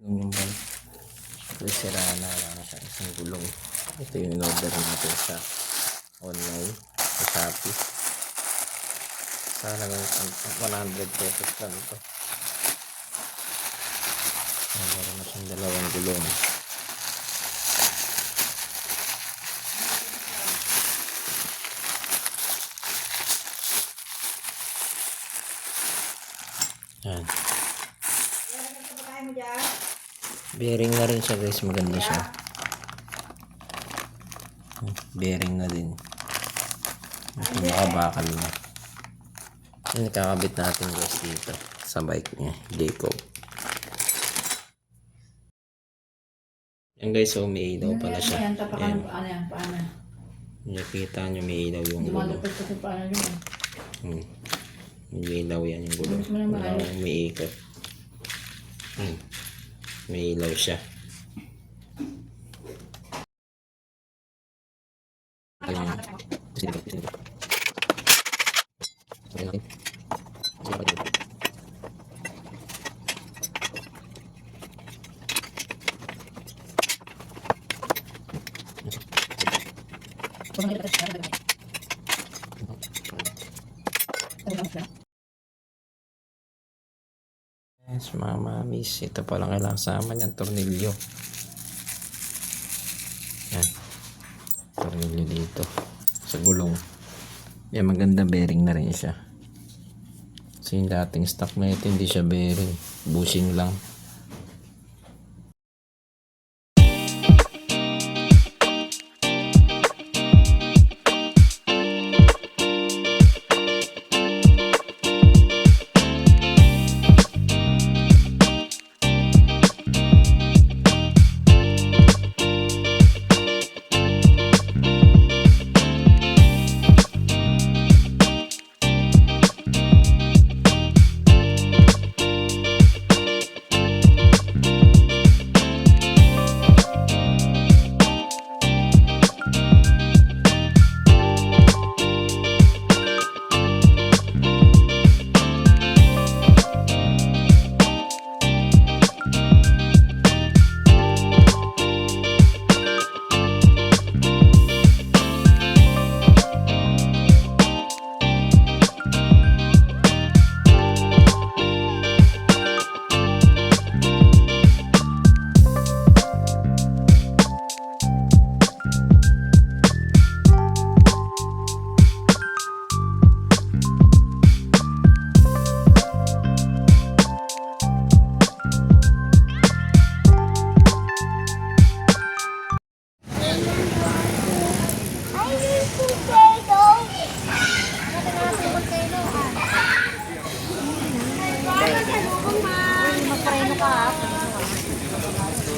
Yung bang sira na sa isang gulong. Ito yung in-order natin sa online sa Shopee. Sana lang 100 pesos lang ito. Meron na siyang dalawang gulong. Yan. Bearing na rin siya guys, maganda siya. Bearing na din. Ito nakabakal na. Yan nakakabit natin guys dito sa bike niya, Jayco. Yan guys, so may ilaw pala siya. Ayan. Nakikita nyo may ilaw yung gulong. May ilaw yan yung gulong. May ikot. May ilaw siya. Yes, mga mamis, ito palang kailangan sama niyang tornilyo. Yan, tornilyo dito sa gulong. Yan, maganda bearing na rin siya. Kasi yung dating stock na ito hindi siya bearing, bushing lang.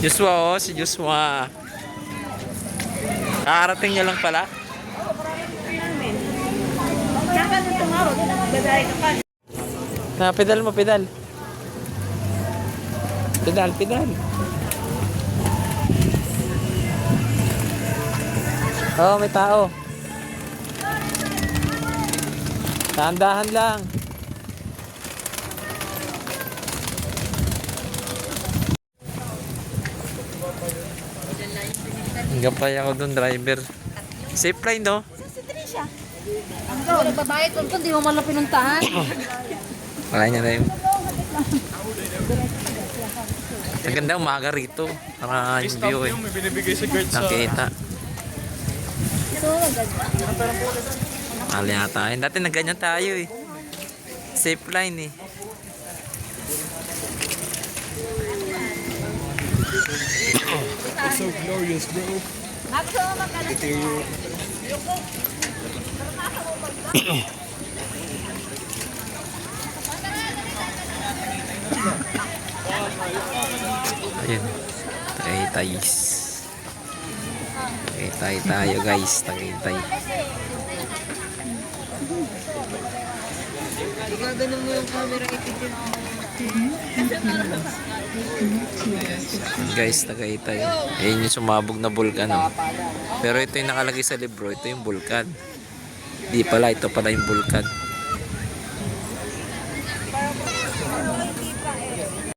Joshua, oh, si Joshua. Kakarating niya lang pala. Na, pedal mo, pedal. Pedal, pedal. Oh, may tao. Dahan-dahan lang. Gapay ako dun, driver. Safe line, no? Si Trisha. Ang nagbabayad ko, hindi mo malang pinuntahan. Wala niya na yun. Ang ganda umaga rito. Para yung view eh. Nakita. Ito, maganda. Mali ata. Dati nagganyan tayo eh. Safe line eh. It's so glorious, bro. Ito yung... Ayun. Tagaytays. Tagaytay tayo guys. Tagaytay. Ganun mo yung camera ipipin. Guys, Tagaytay. Ayun yung sumabog na bulkan. Oh. Pero ito yung nakalagay sa libro. Ito yung bulkan. Di pala, ito pala yung bulkan.